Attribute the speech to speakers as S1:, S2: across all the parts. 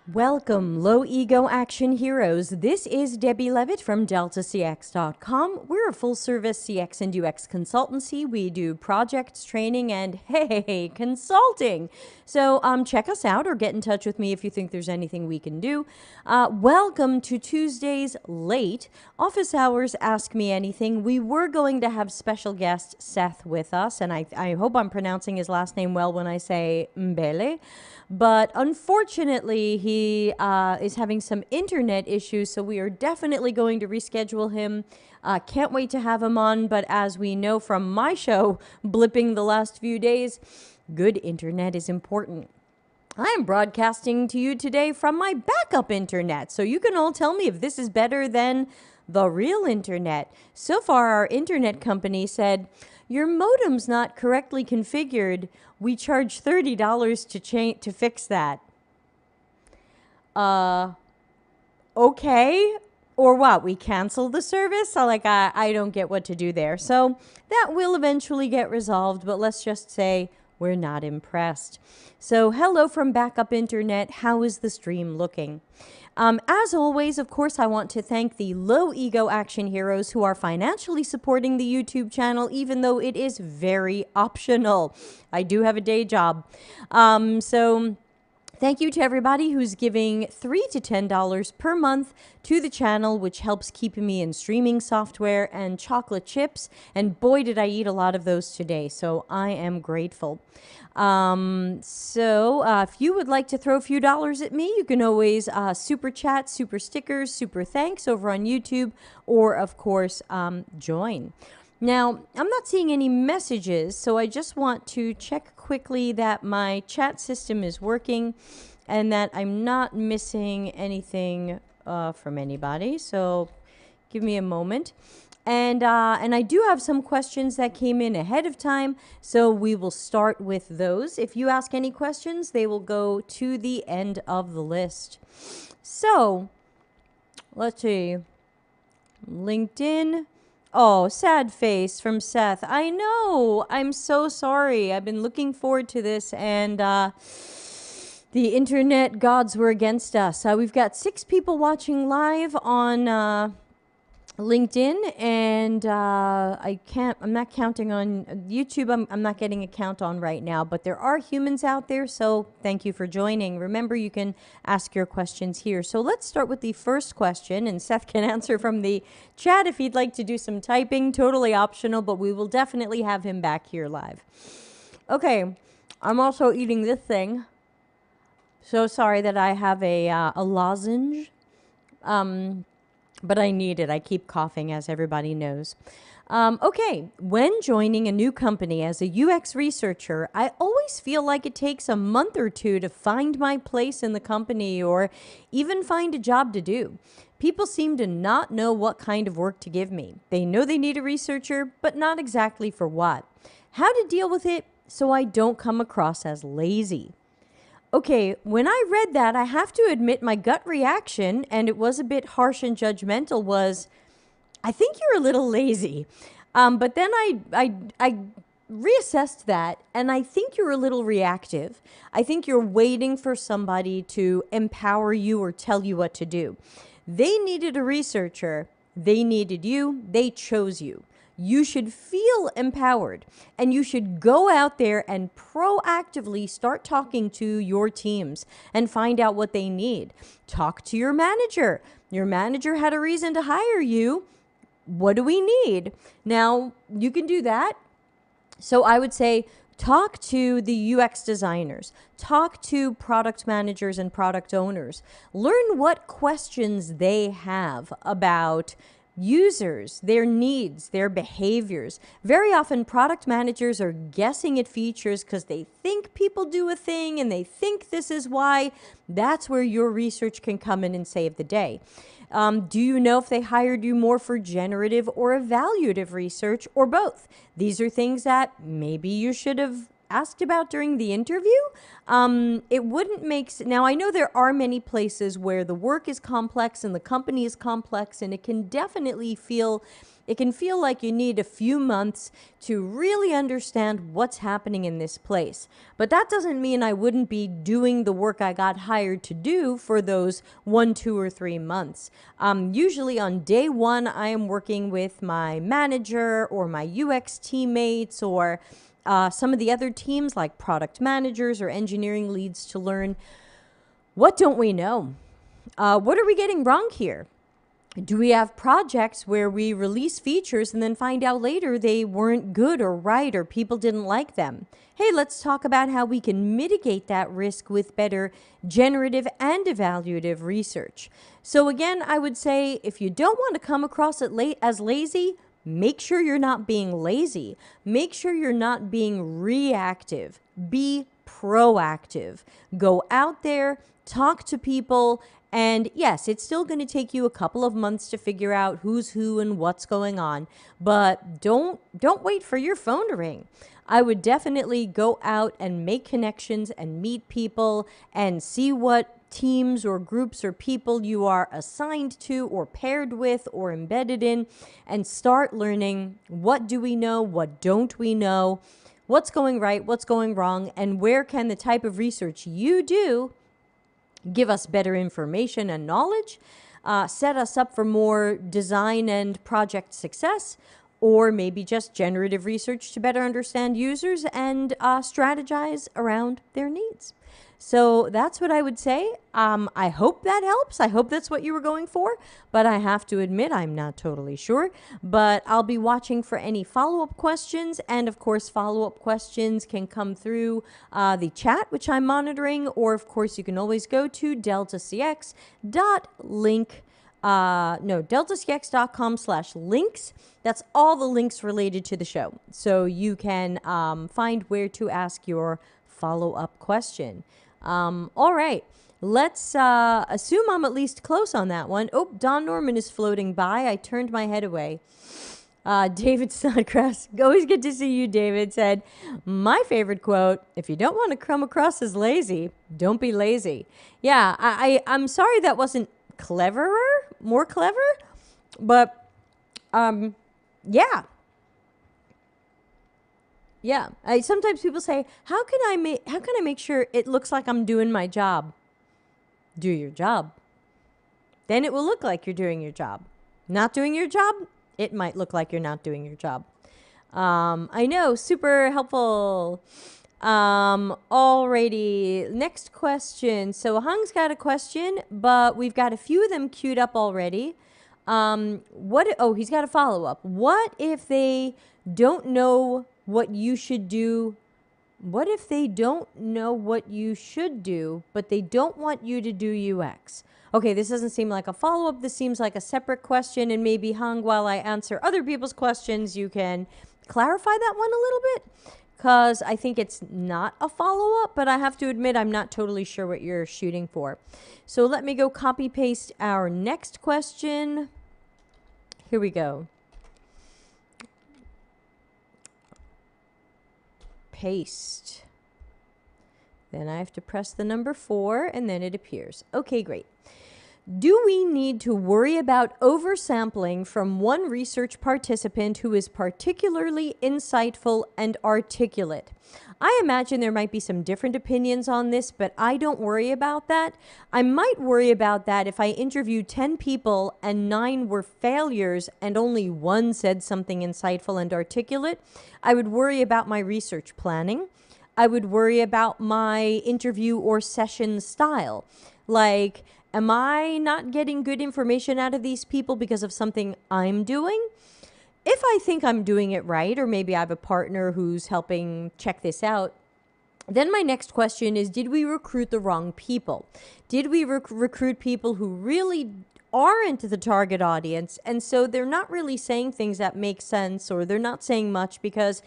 S1: Welcome, low ego action heroes. This is Debbie Levitt from DeltaCX.com. We're a full service CX and UX consultancy. We do projects, training, and hey, consulting. So check us out or get in touch with me if you think there's anything we can do. Welcome to Tuesday's Late Office Hours Ask Me Anything. We were going to have special guest Seth with us, and I hope I'm pronouncing his last name well when I say Mbele. But unfortunately, he is having some internet issues, so we are definitely going to reschedule him. Can't wait to have him on, but as we know from my show, blipping the last few days, good internet is important. I am broadcasting to you today from my backup internet, so you can all tell me if this is better than the real internet. So far, our internet company said, your modem's not correctly configured. We charge $30 to fix that. Okay. Or what? We cancel the service? I don't get what to do there. So that will eventually get resolved, but let's just say we're not impressed. So hello from backup internet. How is the stream looking? As always, of course, I want to thank the low ego action heroes who are financially supporting the YouTube channel, even though it is very optional. I do have a day job. So thank you to everybody who's giving $3 to $10 per month to the channel, which helps keep me in streaming software and chocolate chips. And boy, did I eat a lot of those today. So I am grateful. If you would like to throw a few dollars at me, you can always super chat, super stickers, super thanks over on YouTube, or of course, join. Now, I'm not seeing any messages, so I just want to check quickly that my chat system is working and that I'm not missing anything from anybody. So give me a moment. And I do have some questions that came in ahead of time, so we will start with those. If you ask any questions, they will go to the end of the list. So, let's see. LinkedIn. Oh, sad face from Seth. I know. I'm so sorry. I've been looking forward to this, and the internet gods were against us. We've got 6 people watching live on LinkedIn, and I'm not counting on YouTube. I'm not getting a count on right now, but there are humans out there, so thank you for joining. Remember, you can ask your questions here. So let's start with the first question, and Seth can answer from the chat if he'd like to do some typing. Totally optional, but we will definitely have him back here live. Okay, I'm also eating this thing. So sorry that I have a lozenge. But I need it. I keep coughing, as everybody knows. Okay, when joining a new company as a UX researcher, I always feel like it takes a month or two to find my place in the company or even find a job to do. People seem to not know what kind of work to give me. They know they need a researcher, but not exactly for what. How to deal with it so I don't come across as lazy. Okay, when I read that, I have to admit my gut reaction, and it was a bit harsh and judgmental, was, I think you're a little lazy. But then I reassessed that, and I think you're a little reactive. I think you're waiting for somebody to empower you or tell you what to do. They needed a researcher. They needed you. They chose you. You should feel empowered, and you should go out there and proactively start talking to your teams and find out what they need. Talk to your manager. Your manager had a reason to hire you. What do we need? Now, you can do that. So I would say talk to the UX designers. Talk to product managers and product owners. Learn what questions they have about users, their needs, their behaviors. Very often product managers are guessing at features because they think people do a thing and they think this is why. That's where your research can come in and save the day. Do you know if they hired you more for generative or evaluative research or both? These are things that maybe you should have asked about during the interview. It wouldn't make sense. Now, I know there are many places where the work is complex and the company is complex, and it can definitely feel like you need a few months to really understand what's happening in this place. But that doesn't mean I wouldn't be doing the work I got hired to do for those 1, 2, or 3 months. Usually on day one, I am working with my manager or my UX teammates or some of the other teams like product managers or engineering leads to learn, what don't we know? What are we getting wrong here? Do we have projects where we release features and then find out later they weren't good or right or people didn't like them? Hey, let's talk about how we can mitigate that risk with better generative and evaluative research. So again, I would say if you don't want to come across it as lazy, make sure you're not being lazy. Make sure you're not being reactive. Be proactive. Go out there, talk to people. And yes, it's still going to take you a couple of months to figure out who's who and what's going on, but don't wait for your phone to ring. I would definitely go out and make connections and meet people and see what teams or groups or people you are assigned to or paired with or embedded in, and start learning what do we know, what don't we know, what's going right, what's going wrong, and where can the type of research you do give us better information and knowledge, set us up for more design and project success, or maybe just generative research to better understand users and strategize around their needs. So that's what I would say. I hope that helps. I hope that's what you were going for, but I have to admit I'm not totally sure. But I'll be watching for any follow-up questions, and of course follow-up questions can come through the chat, which I'm monitoring, or of course you can always go to deltacx.com/links. That's all the links related to the show. So you can find where to ask your follow-up question. All right, let's assume I'm at least close on that one. Oh, Don Norman is floating by. I turned my head away. David Snodgrass, always good to see you, David, said, my favorite quote, if you don't want to come across as lazy, don't be lazy. Yeah, I'm sorry that wasn't more clever, but yeah. Yeah, sometimes people say, how can I make sure it looks like I'm doing my job? Do your job. Then it will look like you're doing your job. Not doing your job, it might look like you're not doing your job. I know, super helpful. Alrighty, next question. So Hung's got a question, but we've got a few of them queued up already. He's got a follow-up. What if they don't know what you should do? What if they don't know what you should do, but they don't want you to do UX? Okay, this doesn't seem like a follow-up. This seems like a separate question, and maybe, Hung, while I answer other people's questions, you can clarify that one a little bit, because I think it's not a follow-up, but I have to admit I'm not totally sure what you're shooting for. So let me go copy-paste our next question. Here we go. Paste. Then I have to press the number 4 and then it appears. Okay, great. Do we need to worry about oversampling from one research participant who is particularly insightful and articulate? I imagine there might be some different opinions on this, but I don't worry about that. I might worry about that if I interviewed 10 people and 9 were failures and only 1 said something insightful and articulate. I would worry about my research planning. I would worry about my interview or session style. Like, am I not getting good information out of these people because of something I'm doing? If I think I'm doing it right, or maybe I have a partner who's helping check this out, then my next question is, did we recruit the wrong people? Did we recruit people who really aren't the target audience, and so they're not really saying things that make sense, or they're not saying much because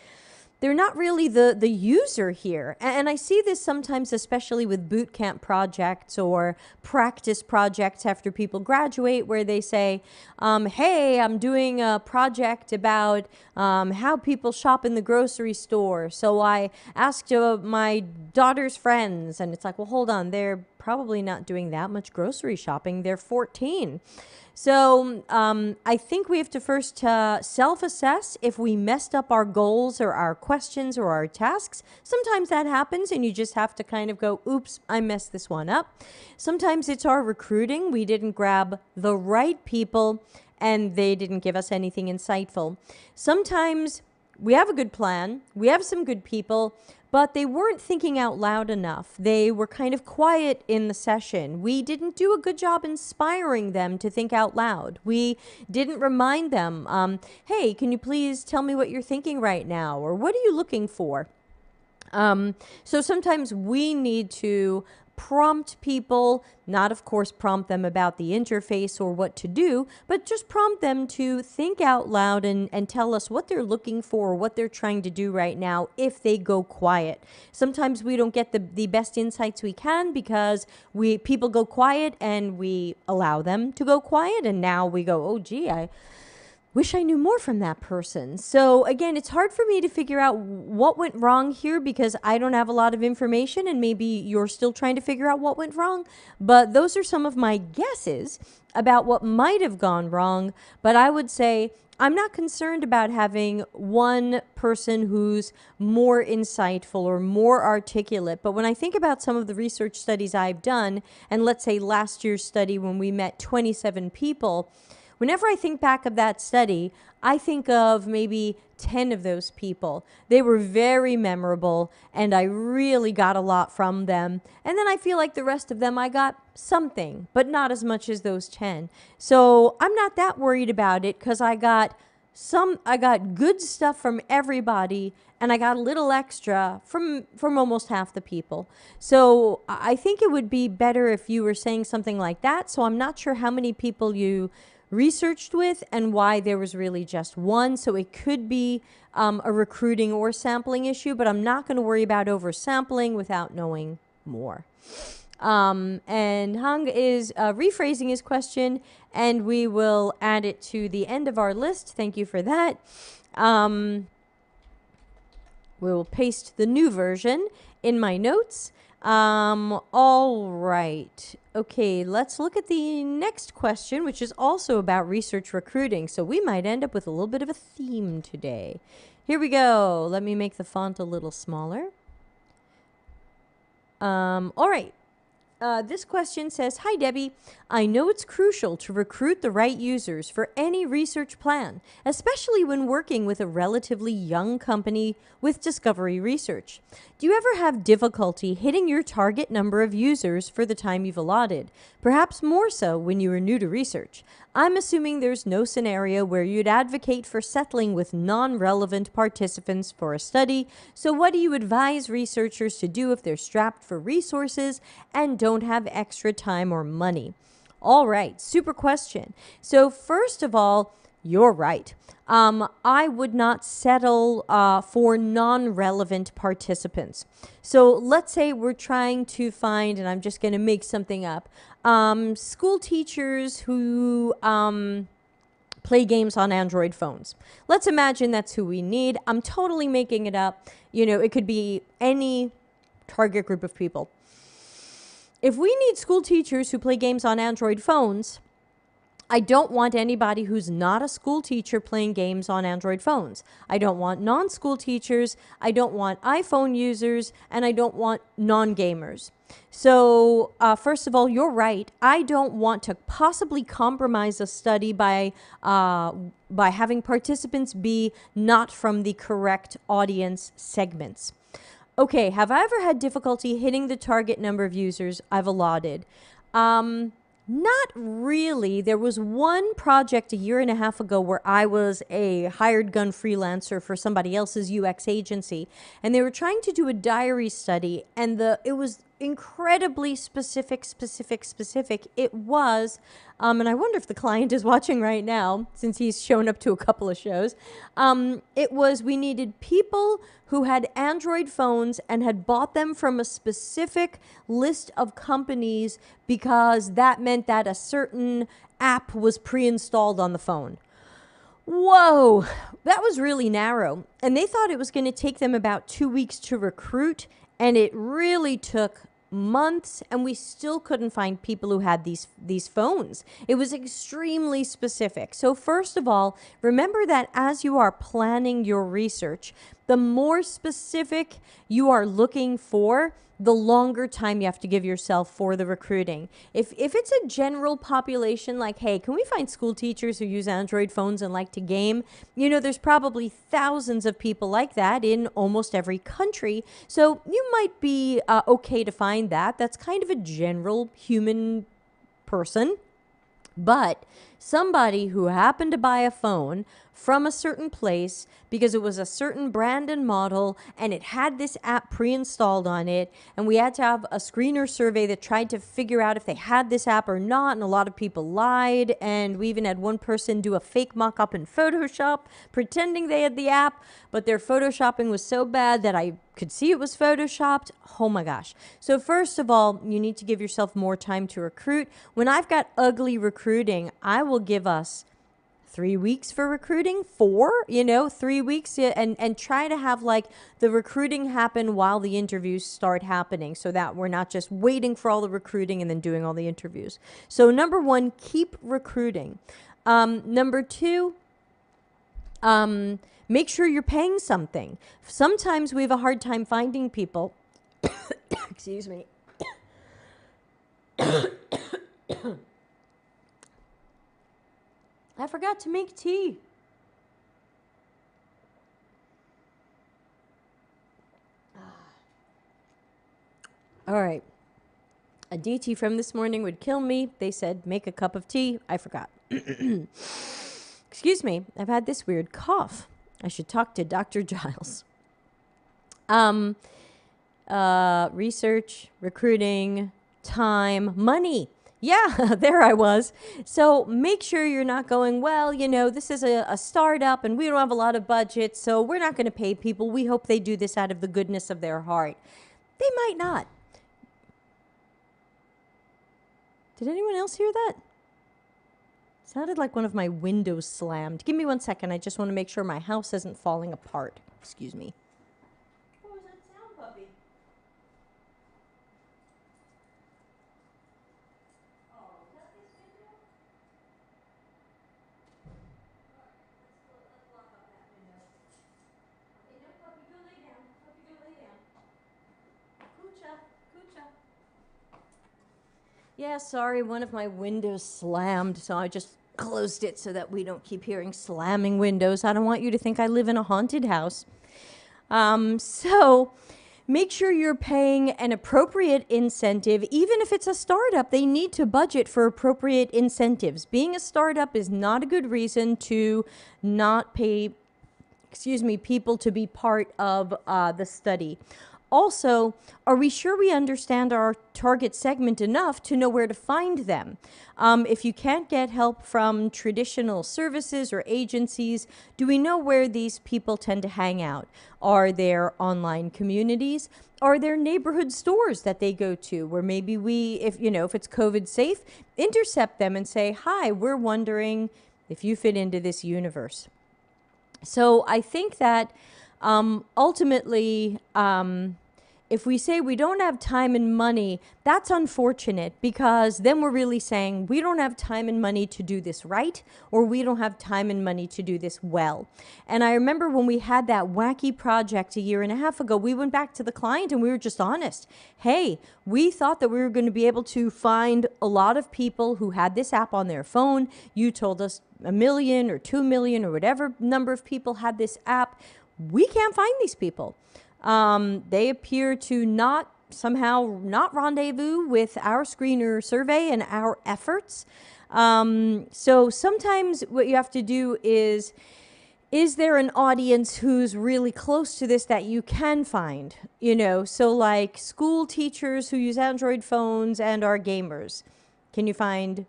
S1: they're not really the user here. And I see this sometimes, especially with boot camp projects or practice projects after people graduate, where they say, hey, I'm doing a project about how people shop in the grocery store. So I asked my daughter's friends, and it's like, well, hold on, they're probably not doing that much grocery shopping. They're 14. So I think we have to first self-assess if we messed up our goals or our questions or our tasks. Sometimes that happens and you just have to kind of go, oops, I messed this one up. Sometimes it's our recruiting. We didn't grab the right people and they didn't give us anything insightful. Sometimes we have a good plan, we have some good people, but they weren't thinking out loud enough. They were kind of quiet in the session. We didn't do a good job inspiring them to think out loud. We didn't remind them, hey, can you please tell me what you're thinking right now? Or what are you looking for? So sometimes we need to prompt people, not of course prompt them about the interface or what to do, but just prompt them to think out loud and tell us what they're looking for or what they're trying to do right now if they go quiet. Sometimes we don't get the best insights we can because people go quiet and we allow them to go quiet, and now we go, oh gee, I wish I knew more from that person. So again, it's hard for me to figure out what went wrong here because I don't have a lot of information, and maybe you're still trying to figure out what went wrong. But those are some of my guesses about what might have gone wrong. But I would say I'm not concerned about having one person who's more insightful or more articulate. But when I think about some of the research studies I've done, and let's say last year's study when we met 27 people, whenever I think back of that study, I think of maybe 10 of those people. They were very memorable, and I really got a lot from them. And then I feel like the rest of them, I got something, but not as much as those 10. So I'm not that worried about it because I got good stuff from everybody, and I got a little extra from almost half the people. So I think it would be better if you were saying something like that. So I'm not sure how many people you researched with and why there was really just one. So it could be a recruiting or sampling issue, but I'm not going to worry about oversampling without knowing more. And Hung is rephrasing his question, and we will add it to the end of our list. Thank you for that. We will paste the new version in my notes. All right. Okay, let's look at the next question, which is also about research recruiting. So we might end up with a little bit of a theme today. Here we go. Let me make the font a little smaller. All right. This question says, hi, Debbie. I know it's crucial to recruit the right users for any research plan, especially when working with a relatively young company with discovery research. Do you ever have difficulty hitting your target number of users for the time you've allotted? Perhaps more so when you are new to research. I'm assuming there's no scenario where you'd advocate for settling with non-relevant participants for a study. So what do you advise researchers to do if they're strapped for resources and don't have extra time or money? All right, super question. So first of all, you're right. I would not settle for non-relevant participants. So let's say we're trying to find, and I'm just going to make something up, school teachers who play games on Android phones. Let's imagine that's who we need. I'm totally making it up. You know, it could be any target group of people. If we need school teachers who play games on Android phones, I don't want anybody who's not a school teacher playing games on Android phones. I don't want non-school teachers. I don't want iPhone users, and I don't want non-gamers. So first of all, you're right. I don't want to possibly compromise a study by having participants be not from the correct audience segments. Okay, have I ever had difficulty hitting the target number of users I've allotted? Not really. There was one project a year and a half ago where I was a hired gun freelancer for somebody else's UX agency, and they were trying to do a diary study, and it was incredibly specific. It was, and I wonder if the client is watching right now, since he's shown up to a couple of shows. It was, we needed people who had Android phones and had bought them from a specific list of companies because that meant that a certain app was pre-installed on the phone. Whoa, that was really narrow. And they thought it was going to take them about 2 weeks to recruit, and it really took months, and we still couldn't find people who had these phones. It was extremely specific. So first of all, remember that as you are planning your research, the more specific you are looking for, the longer time you have to give yourself for the recruiting. If it's a general population, like, hey, can we find school teachers who use Android phones and like to game? You know, there's probably thousands of people like that in almost every country. So you might be okay to find that. That's kind of a general human person. But somebody who happened to buy a phone from a certain place because it was a certain brand and model and it had this app pre-installed on it, and we had to have a screener survey that tried to figure out if they had this app or not, and a lot of people lied, and we even had one person do a fake mock-up in Photoshop pretending they had the app, but their photoshopping was so bad that I could see it was photoshopped. Oh my gosh. So first of all, you need to give yourself more time to recruit. When I've got ugly recruiting, I will give us 3 weeks for recruiting, 4, 3 weeks, and try to have like the recruiting happen while the interviews start happening, so that we're not just waiting for all the recruiting and then doing all the interviews. So number 1, keep recruiting. Number 2, make sure you're paying something. Sometimes we have a hard time finding people. Excuse me. I forgot to make tea. All right. A DT from this morning would kill me. They said, make a cup of tea. I forgot. Excuse me. I've had this weird cough. I should talk to Dr. Giles. Research, recruiting, time, money. Yeah, there I was. So make sure you're not going, well, this is a startup and we don't have a lot of budget, so we're not going to pay people. We hope they do this out of the goodness of their heart. They might not. Did anyone else hear that? Sounded like one of my windows slammed. Give me 1 second. I just want to make sure my house isn't falling apart. Excuse me. What was that sound, puppy? Oh, is that this window? All right, let's block up that window. Okay, no, puppy, go lay down. Puppy, go lay down. Coocha, coocha. Yeah, sorry, one of my windows slammed, so I just closed it so that we don't keep hearing slamming windows. I don't want you to think I live in a haunted house. So make sure you're paying an appropriate incentive. Even if it's a startup, they need to budget for appropriate incentives. Being a startup is not a good reason to not pay, people to be part of the study. Also, are we sure we understand our target segment enough to know where to find them? If you can't get help from traditional services or agencies, do we know where these people tend to hang out? Are there online communities? Are there neighborhood stores that they go to where maybe we, if it's COVID safe, intercept them and say, hi, we're wondering if you fit into this universe. So I think that ultimately, if we say we don't have time and money, that's unfortunate, because then we're really saying we don't have time and money to do this right, or we don't have time and money to do this well. And I remember when we had that wacky project 1.5 years ago, we went back to the client and we were just honest. Hey, we thought that we were going to be able to find a lot of people who had this app on their phone. You told us 1 million or 2 million or whatever number of people had this app. We can't find these people. They appear to not rendezvous with our screener survey and our efforts. So sometimes what you have to do is, is there an audience who's really close to this that you can find? You know, so like school teachers who use Android phones and are gamers. Can you find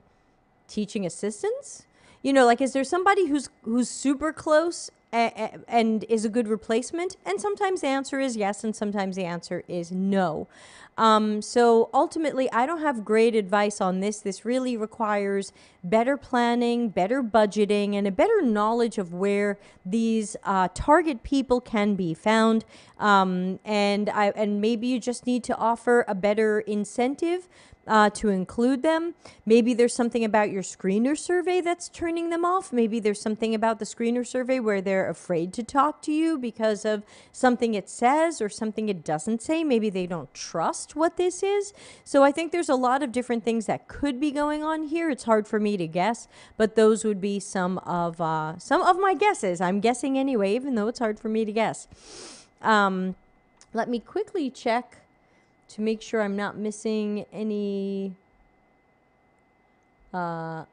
S1: teaching assistants? You know, like, is there somebody who's super close and is a good replacement? And sometimes the answer is yes, and sometimes the answer is no. So ultimately, I don't have great advice on this. This really requires better planning, better budgeting, and a better knowledge of where these target people can be found. And maybe you just need to offer a better incentive to include them. Maybe there's something about your screener survey that's turning them off. Maybe there's something about the screener survey where they're afraid to talk to you because of something it says or something it doesn't say. Maybe they don't trust what this is. So I think there's a lot of different things that could be going on here. It's hard for me to guess, but those would be some of my guesses. I'm guessing anyway, even though it's hard for me to guess. Let me quickly check to make sure I'm not missing any. Yep,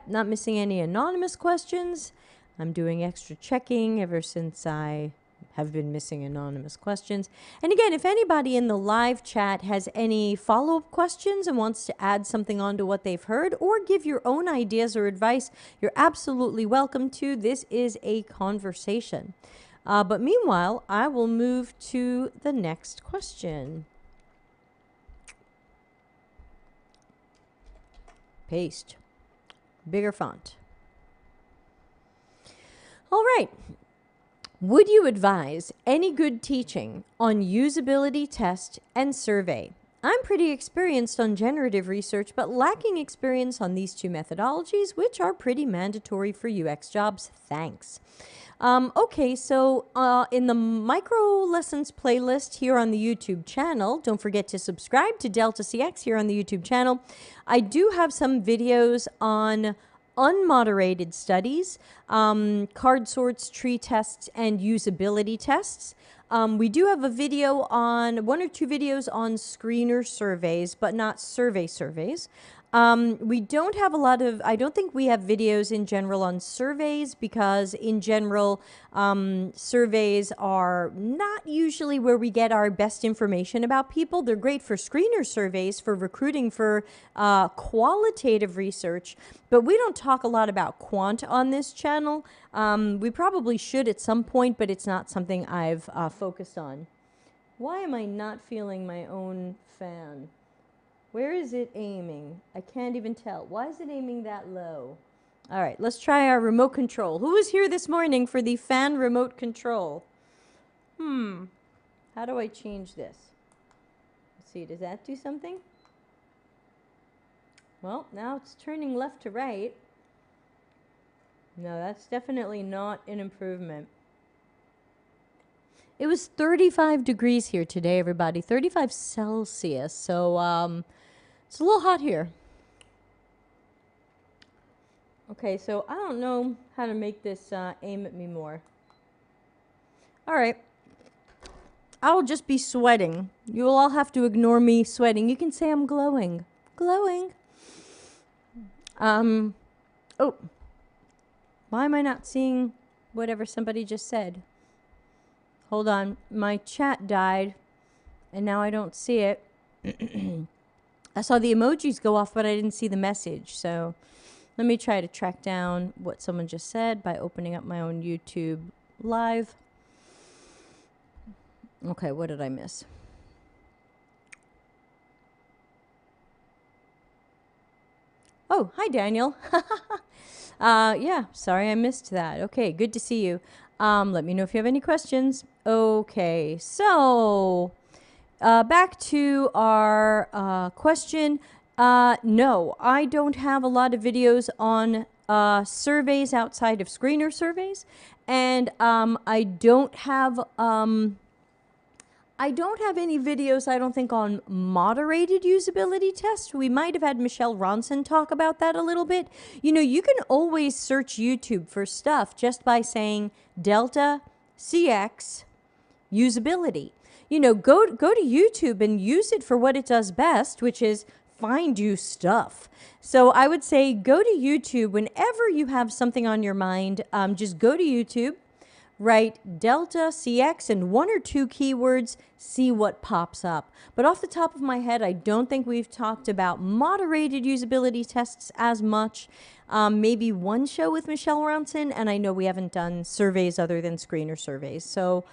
S1: not missing any anonymous questions. I'm doing extra checking ever since I have been missing anonymous questions. And again, if anybody in the live chat has any follow-up questions and wants to add something onto what they've heard or give your own ideas or advice, you're absolutely welcome to. This is a conversation. But meanwhile, I will move to the next question. Paste. Bigger font. All right. Would you advise any good teaching on usability test and survey? I'm pretty experienced on generative research, but lacking experience on these two methodologies, which are pretty mandatory for UX jobs. Thanks. Okay, so in the micro lessons playlist here on the YouTube channel, don't forget to subscribe to Delta CX here on the YouTube channel. I do have some videos on unmoderated studies, card sorts, tree tests, and usability tests. We do have a video on, one or two videos on screener surveys, but not surveys. We don't have a lot of, I don't think we have videos in general on surveys because in general, surveys are not usually where we get our best information about people. They're great for screener surveys, for recruiting, for qualitative research, but we don't talk a lot about quant on this channel. We probably should at some point, but it's not something I've focused on. Why am I not feeling my own fan? Where is it aiming? I can't even tell. Why is it aiming that low? All right, let's try our remote control. Who was here this morning for the fan remote control? How do I change this? Let's see, does that do something? Well, now it's turning left to right. No, that's definitely not an improvement. It was 35 degrees here today, everybody. 35 Celsius. So, it's a little hot here. Okay, so I don't know how to make this aim at me more. All right. I will just be sweating. You'll all have to ignore me sweating. You can say I'm glowing. Glowing. Oh. Why am I not seeing whatever somebody just said? Hold on. My chat died, and now I don't see it. I saw the emojis go off, but I didn't see the message. So let me try to track down what someone just said by opening up my own YouTube live. Okay, what did I miss? Oh, hi, Daniel. Yeah, sorry I missed that. Okay, good to see you. Let me know if you have any questions. Okay, so back to our question. No, I don't have a lot of videos on surveys outside of screener surveys, and I don't have any videos, I don't think, on moderated usability tests. We might have had Michelle Ronson talk about that a little bit. You know, you can always search YouTube for stuff just by saying Delta CX usability. You know, go to YouTube and use it for what it does best, which is find you stuff. So I would say go to YouTube whenever you have something on your mind. Just go to YouTube, write delta CX and 1 or 2 keywords, see what pops up. But off the top of my head, I don't think we've talked about moderated usability tests as much. Maybe one show with Michelle Ronson, and I know we haven't done surveys other than screener surveys. So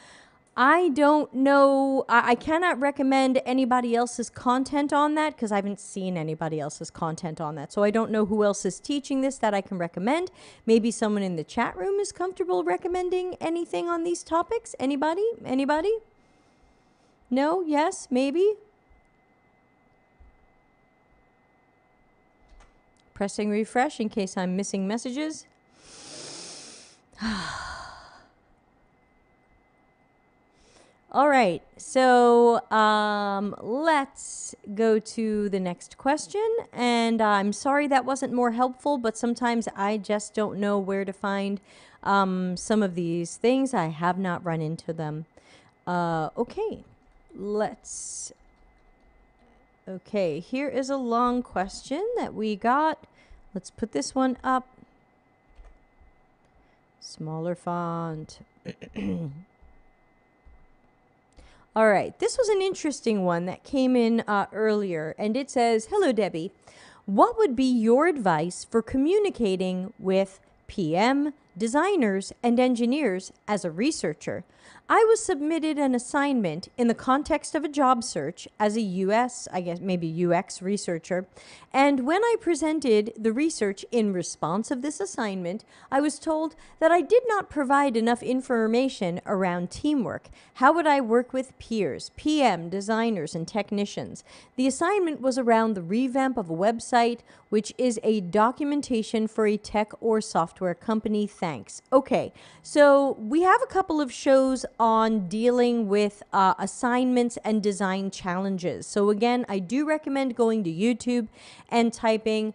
S1: I don't know. I cannot recommend anybody else's content on that because I haven't seen anybody else's content on that. So I don't know who else is teaching this that I can recommend. Maybe someone in the chat room is comfortable recommending anything on these topics. Anybody? Anybody? No? Yes? Maybe? Pressing refresh in case I'm missing messages. All right, so let's go to the next question. And I'm sorry that wasn't more helpful, but sometimes I just don't know where to find some of these things. I have not run into them. Okay, okay, here is a long question that we got. Let's put this one up. Smaller font. All right, this was an interesting one that came in earlier, and it says, "Hello, Debbie. What would be your advice for communicating with PM, designers, and engineers as a researcher? I was submitted an assignment in the context of a job search as a UX researcher, and when I presented the research in response of this assignment, I was told that I did not provide enough information around teamwork. How would I work with peers, PM, designers, and technicians? The assignment was around the revamp of a website, which is a documentation for a tech or software company. Thanks." Okay, so we have a couple of shows on dealing with assignments and design challenges. So again, I do recommend going to YouTube and typing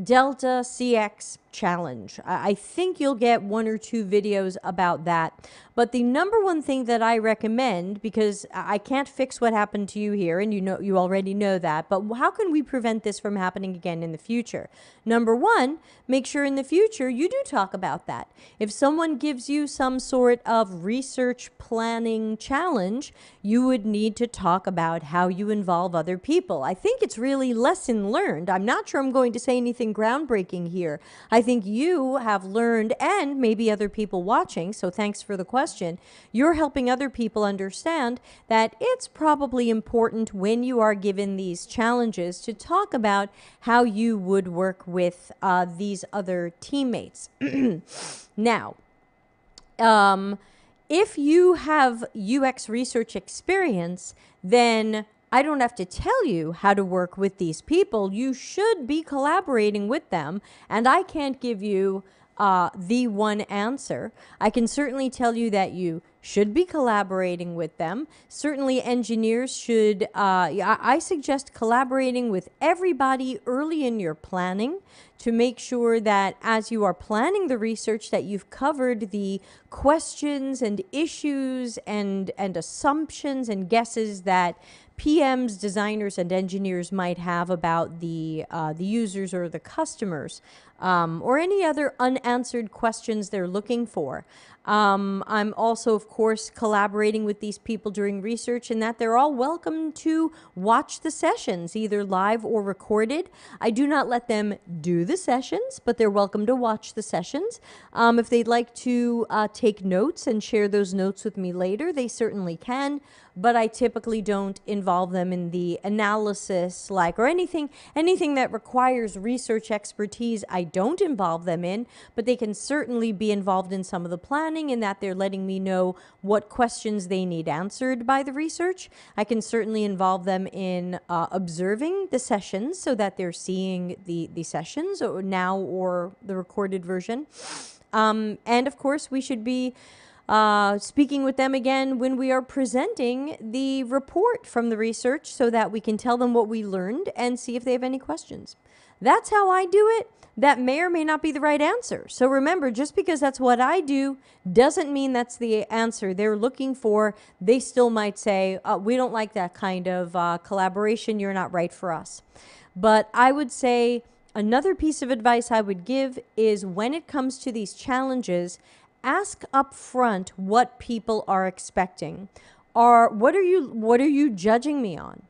S1: Delta CX challenge. I think you'll get 1 or 2 videos about that. But the number one thing that I recommend, because I can't fix what happened to you here, and you already know that, but how can we prevent this from happening again in the future? Number one, make sure in the future you do talk about that. If someone gives you some sort of research planning challenge, you would need to talk about how you involve other people. I think it's really lesson learned. I'm not sure I'm going to say anything groundbreaking here. I think you have learned, and maybe other people watching, so thanks for the question, you're helping other people understand that it's probably important when you are given these challenges to talk about how you would work with these other teammates. Now, if you have UX research experience, then I don't have to tell you how to work with these people. You should be collaborating with them, and I can't give you the one answer. I can certainly tell you that you should be collaborating with them. Certainly engineers should, I suggest collaborating with everybody early in your planning to make sure that as you are planning the research that you've covered the questions and issues and assumptions and guesses that PMs, designers, and engineers might have about the users or the customers, or any other unanswered questions they're looking for. I'm also, of course, collaborating with these people during research in that they're all welcome to watch the sessions, either live or recorded. I do not let them do the sessions, but they're welcome to watch the sessions. If they'd like to take notes and share those notes with me later, they certainly can, but I typically don't involve them in the analysis, or anything that requires research expertise. I don't involve them in, but they can certainly be involved in some of the planning in that they're letting me know what questions they need answered by the research. I can certainly involve them in observing the sessions so that they're seeing the sessions or the recorded version. And of course, we should be speaking with them again when we are presenting the report from the research so that we can tell them what we learned and see if they have any questions. That's how I do it. That may or may not be the right answer. So remember, just because that's what I do doesn't mean that's the answer they're looking for. They still might say, we don't like that kind of collaboration. You're not right for us. But I would say another piece of advice I would give is when it comes to these challenges, ask up front what people are expecting. What are you judging me on?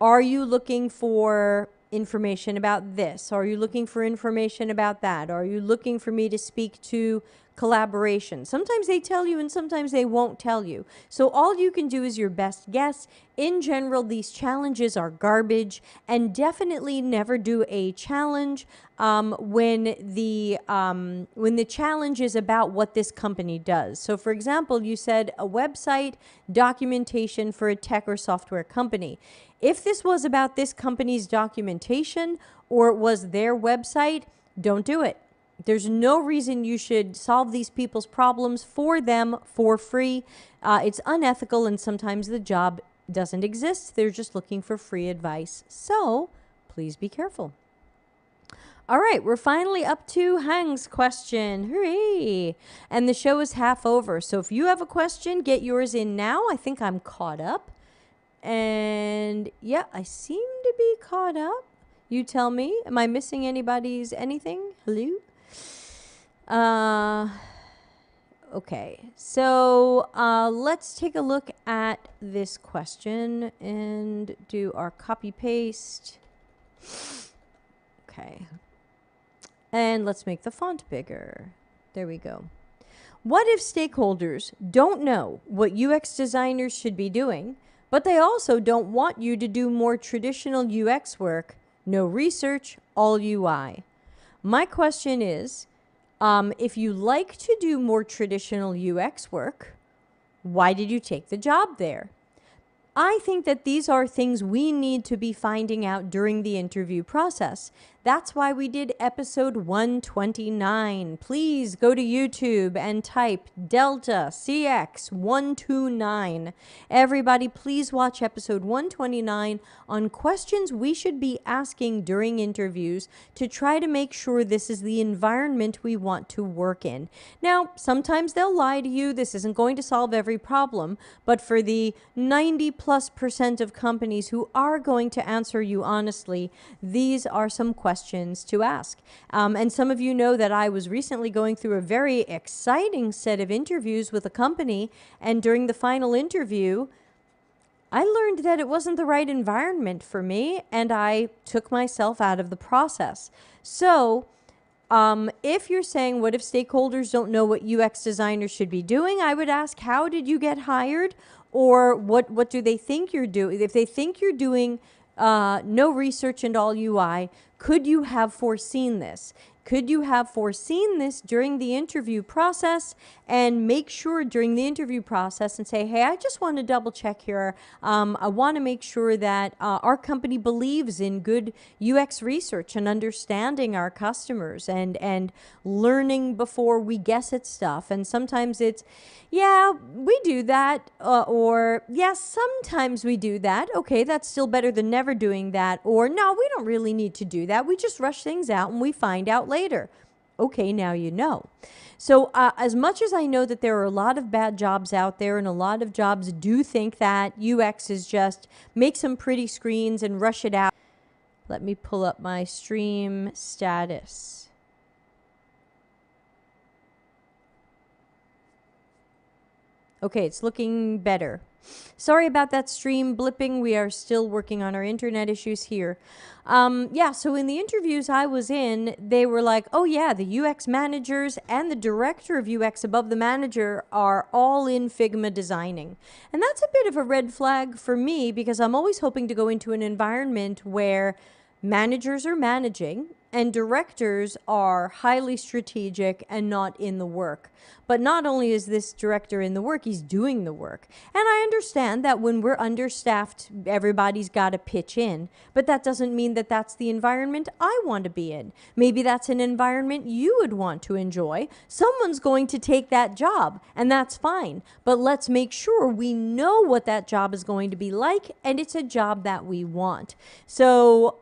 S1: Are you looking for information about this? Are you looking for information about that? Are you looking for me to speak to collaboration? Sometimes they tell you and sometimes they won't tell you. So all you can do is your best guess. In general, these challenges are garbage, and definitely never do a challenge when the challenge is about what this company does. So for example, you said a website documentation for a tech or software company. If this was about this company's documentation or it was their website, don't do it. There's no reason you should solve these people's problems for them for free. It's unethical, and sometimes the job doesn't exist. They're just looking for free advice. So please be careful. All right, we're finally up to Hang's question. Hooray! And the show is half over. So if you have a question, get yours in now. I think I'm caught up. And yeah, I seem to be caught up. You tell me. Am I missing anything? Hello? Okay, so let's take a look at this question and do our copy paste. Okay. And let's make the font bigger. There we go. What if stakeholders don't know what UX designers should be doing, but they also don't want you to do more traditional UX work? No research, all UI. My question is, if you like to do more traditional UX work, why did you take the job there? I think that these are things we need to be finding out during the interview process. That's why we did episode 129. Please go to YouTube and type Delta CX 129. Everybody, please watch episode 129 on questions we should be asking during interviews to try to make sure this is the environment we want to work in. Now, sometimes they'll lie to you. This isn't going to solve every problem, but for the 90+% of companies who are going to answer you honestly, these are some questions to ask. And some of you know that I was recently going through a very exciting set of interviews with a company, and during the final interview, I learned that it wasn't the right environment for me, and I took myself out of the process. So, if you're saying, what if stakeholders don't know what UX designers should be doing? I would ask, how did you get hired? Or what do they think you're doing? If they think you're doing no research and all UI, could you have foreseen this? Could you have foreseen this during the interview process, and make sure during the interview process and say, hey, I just want to double check here. I want to make sure that our company believes in good UX research and understanding our customers and learning before we guess at stuff. And sometimes it's, yeah, we do that. Or, yes, sometimes we do that. Okay, that's still better than never doing that. Or, no, we don't really need to do that. We just rush things out and we find out later. Okay, now you know. So as much as I know that there are a lot of bad jobs out there, and a lot of jobs do think that UX is just make some pretty screens and rush it out. Let me pull up my stream status. Okay, it's looking better. Sorry about that stream blipping. We are still working on our internet issues here. Yeah, so in the interviews I was in, they were like, oh yeah, the UX managers and the director of UX above the manager are all in Figma designing. And that's a bit of a red flag for me, because I'm always hoping to go into an environment where managers are managing and directors are highly strategic and not in the work. But not only is this director in the work, he's doing the work. And I understand that when we're understaffed, everybody's got to pitch in. But that doesn't mean that that's the environment I want to be in. Maybe that's an environment you would want to enjoy. Someone's going to take that job, and that's fine. But let's make sure we know what that job is going to be like, and it's a job that we want. So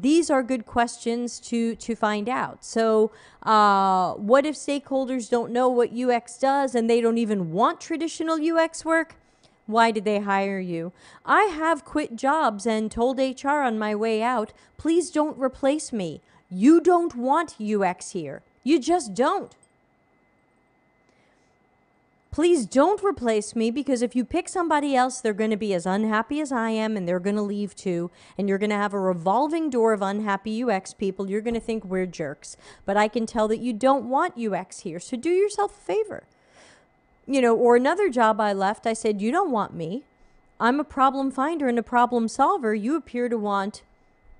S1: these are good questions to find out. So what if stakeholders don't know what UX does and they don't even want traditional UX work? Why did they hire you? I have quit jobs and told HR on my way out, please don't replace me. You don't want UX here. You just don't. Please don't replace me, because if you pick somebody else, they're going to be as unhappy as I am, and they're going to leave too. And you're going to have a revolving door of unhappy UX people. You're going to think we're jerks. But I can tell that you don't want UX here. So do yourself a favor. You know, or another job I left, I said, you don't want me. I'm a problem finder and a problem solver. You appear to want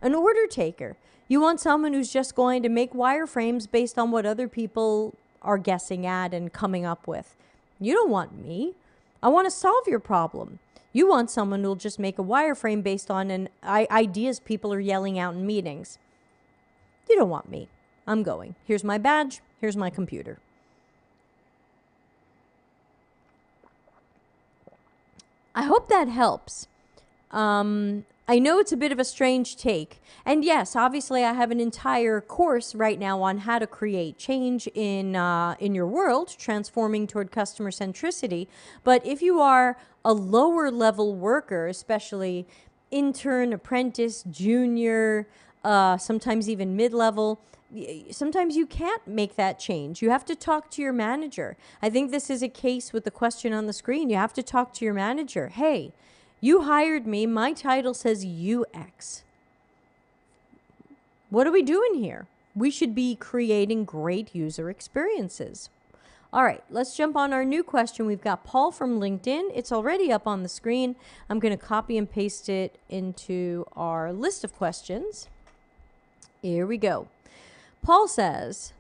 S1: an order taker. You want someone who's just going to make wireframes based on what other people are guessing at and coming up with. You don't want me. I want to solve your problem. You want someone who'll just make a wireframe based on ideas people are yelling out in meetings. You don't want me. I'm going. Here's my badge. Here's my computer. I hope that helps. I know it's a bit of a strange take. And yes, obviously I have an entire course right now on how to create change in your world, transforming toward customer centricity. But if you are a lower level worker, especially intern, apprentice, junior, sometimes even mid-level, sometimes you can't make that change. You have to talk to your manager. I think this is a case with the question on the screen. You have to talk to your manager. Hey, you hired me. My title says UX. What are we doing here? We should be creating great user experiences. All right, let's jump on our new question. We've got Paul from LinkedIn. It's already up on the screen. I'm going to copy and paste it into our list of questions. Here we go. Paul says,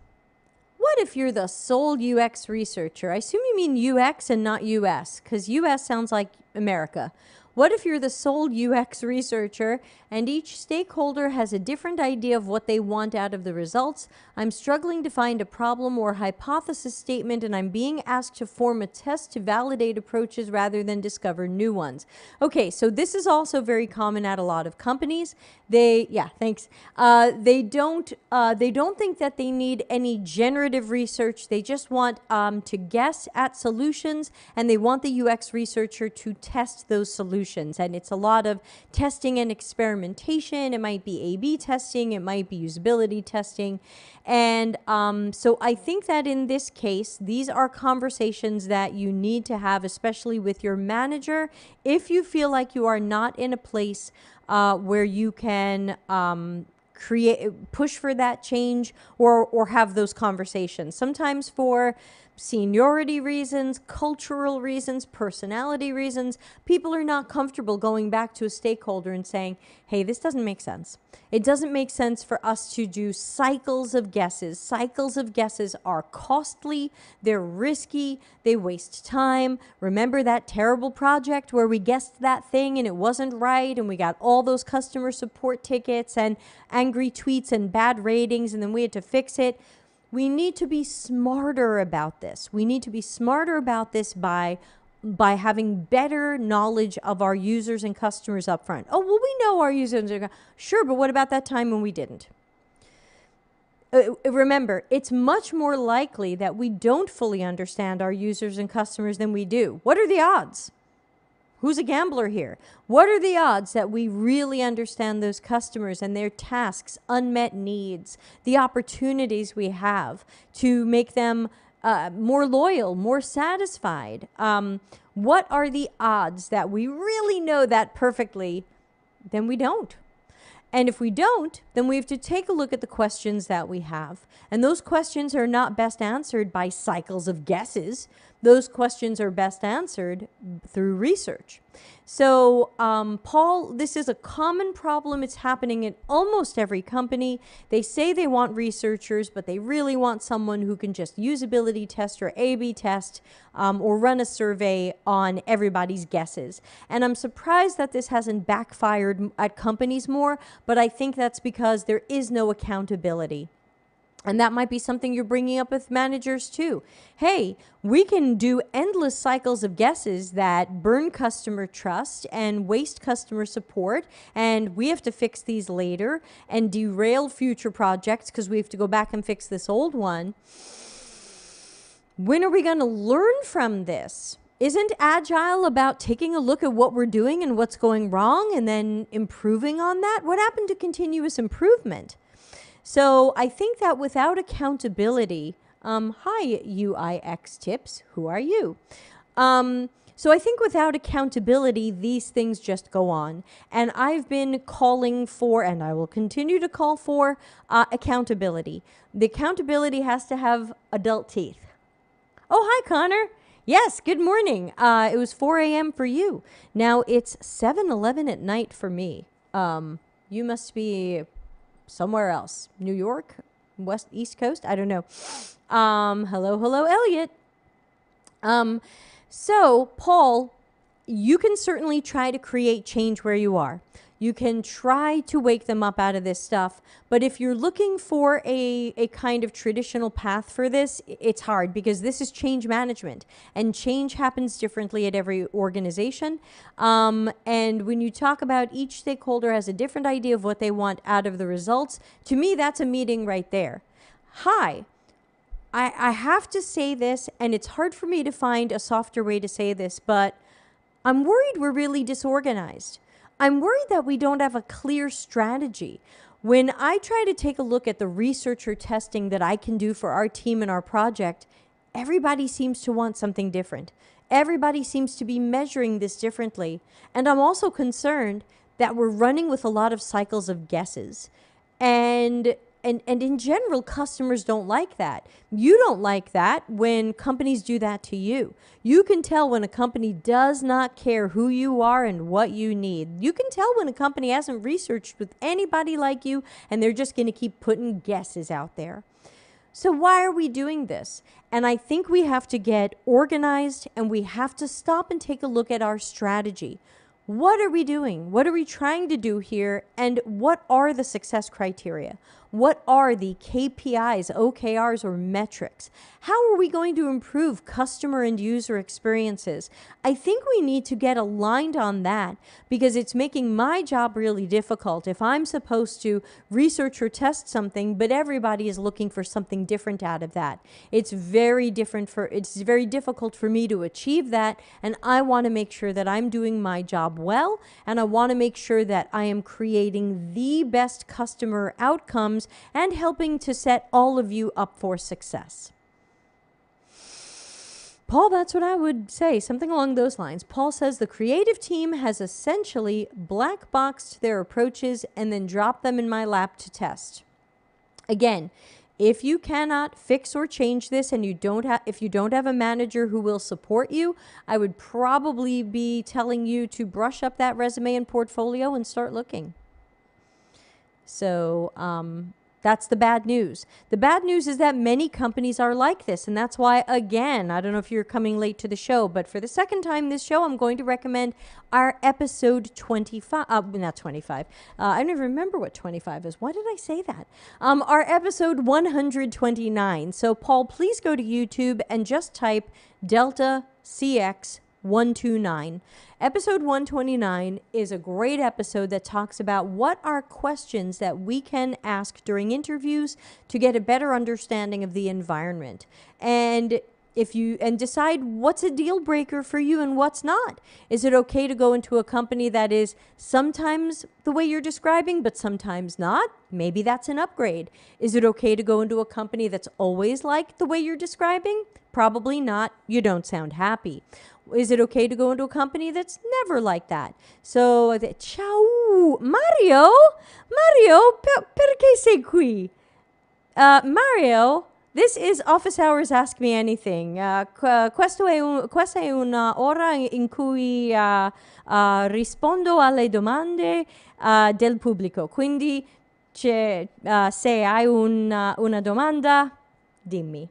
S1: what if you're the sole UX researcher? I assume you mean UX and not US, because US sounds like America. What if you're the sole UX researcher and each stakeholder has a different idea of what they want out of the results? I'm struggling to find a problem or hypothesis statement, and I'm being asked to form a test to validate approaches rather than discover new ones. Okay, so this is also very common at a lot of companies. They don't think that they need any generative research. They just want to guess at solutions, and they want the UX researcher to test those solutions. And it's a lot of testing and experimentation. It might be A/B testing. It might be usability testing. And so I think that in this case, these are conversations that you need to have, especially with your manager, if you feel like you are not in a place where you can push for that change or have those conversations. Sometimes for seniority reasons, cultural reasons, personality reasons, people are not comfortable going back to a stakeholder and saying, hey, this doesn't make sense. It doesn't make sense for us to do cycles of guesses. Cycles of guesses are costly, they're risky, they waste time. Remember that terrible project where we guessed that thing and it wasn't right and we got all those customer support tickets and angry tweets and bad ratings and then we had to fix it? We need to be smarter about this. We need to be smarter about this by having better knowledge of our users and customers up front. Oh, well, we know our users are sure, but what about that time when we didn't? Remember, it's much more likely that we don't fully understand our users and customers than we do. What are the odds? Who's a gambler here? What are the odds that we really understand those customers and their tasks, unmet needs, the opportunities we have to make them more loyal, more satisfied? What are the odds that we really know that perfectly? Then we don't. And if we don't, then we have to take a look at the questions that we have. And those questions are not best answered by cycles of guesses. Those questions are best answered through research. So, Paul, this is a common problem. It's happening in almost every company. They say they want researchers, but they really want someone who can just usability test or A/B test or run a survey on everybody's guesses. And I'm surprised that this hasn't backfired at companies more, but I think that's because there is no accountability. And that might be something you're bringing up with managers too. Hey, we can do endless cycles of guesses that burn customer trust and waste customer support, and we have to fix these later and derail future projects because we have to go back and fix this old one. When are we going to learn from this? Isn't agile about taking a look at what we're doing and what's going wrong and then improving on that? What happened to continuous improvement? So I think that without accountability, hi UIX tips, who are you? So I think without accountability, these things just go on. And I've been calling for, and I will continue to call for, accountability. The accountability has to have adult teeth. Oh, hi, Connor. Yes, good morning. It was 4 a.m. for you. Now it's 7:11 at night for me. You must be somewhere else. New York? East Coast? I don't know. Hello, Elliot. So, Paul, you can certainly try to create change where you are. You can try to wake them up out of this stuff. But if you're looking for a kind of traditional path for this, it's hard because this is change management. And change happens differently at every organization. And when you talk about each stakeholder has a different idea of what they want out of the results, to me, that's a meeting right there. Hi. I have to say this, and it's hard for me to find a softer way to say this, but I'm worried we're really disorganized. I'm worried that we don't have a clear strategy. When I try to take a look at the research or testing that I can do for our team and our project, everybody seems to want something different. Everybody seems to be measuring this differently. And I'm also concerned that we're running with a lot of cycles of guesses. And in general, customers don't like that. You don't like that when companies do that to you. You can tell when a company does not care who you are and what you need. You can tell when a company hasn't researched with anybody like you and they're just going to keep putting guesses out there. So why are we doing this? And I think we have to get organized and we have to stop and take a look at our strategy. What are we doing? What are we trying to do here? And what are the success criteria? What are the KPIs, OKRs, or metrics? How are we going to improve customer and user experiences? I think we need to get aligned on that because it's making my job really difficult if I'm supposed to research or test something, but everybody is looking for something different out of that. It's very difficult for me to achieve that, and I want to make sure that I'm doing my job well, and I want to make sure that I am creating the best customer outcomes and helping to set all of you up for success. Paul, that's what I would say, something along those lines. Paul says the creative team has essentially black boxed their approaches and then dropped them in my lap to test. Again, if you cannot fix or change this and if you don't have a manager who will support you, I would probably be telling you to brush up that resume and portfolio and start looking. So that's the bad news. The bad news is that many companies are like this. And that's why, again, I don't know if you're coming late to the show, but for the second time this show, I'm going to recommend our episode 25. Not 25. I don't even remember what 25 is. Why did I say that? Our episode 129. So, Paul, please go to YouTube and just type Delta CX 129. Episode 129 is a great episode that talks about what are questions that we can ask during interviews to get a better understanding of the environment. And decide what's a deal breaker for you and what's not. Is it okay to go into a company that is sometimes the way you're describing, but sometimes not? Maybe that's an upgrade. Is it okay to go into a company that's always like the way you're describing? Probably not. You don't sound happy. Is it okay to go into a company that's never like that? So, ciao, Mario, perché sei qui? Mario, this is Office Hours Ask Me Anything. Questa è una ora in cui rispondo alle domande del pubblico. Quindi, se hai una domanda, dimmi.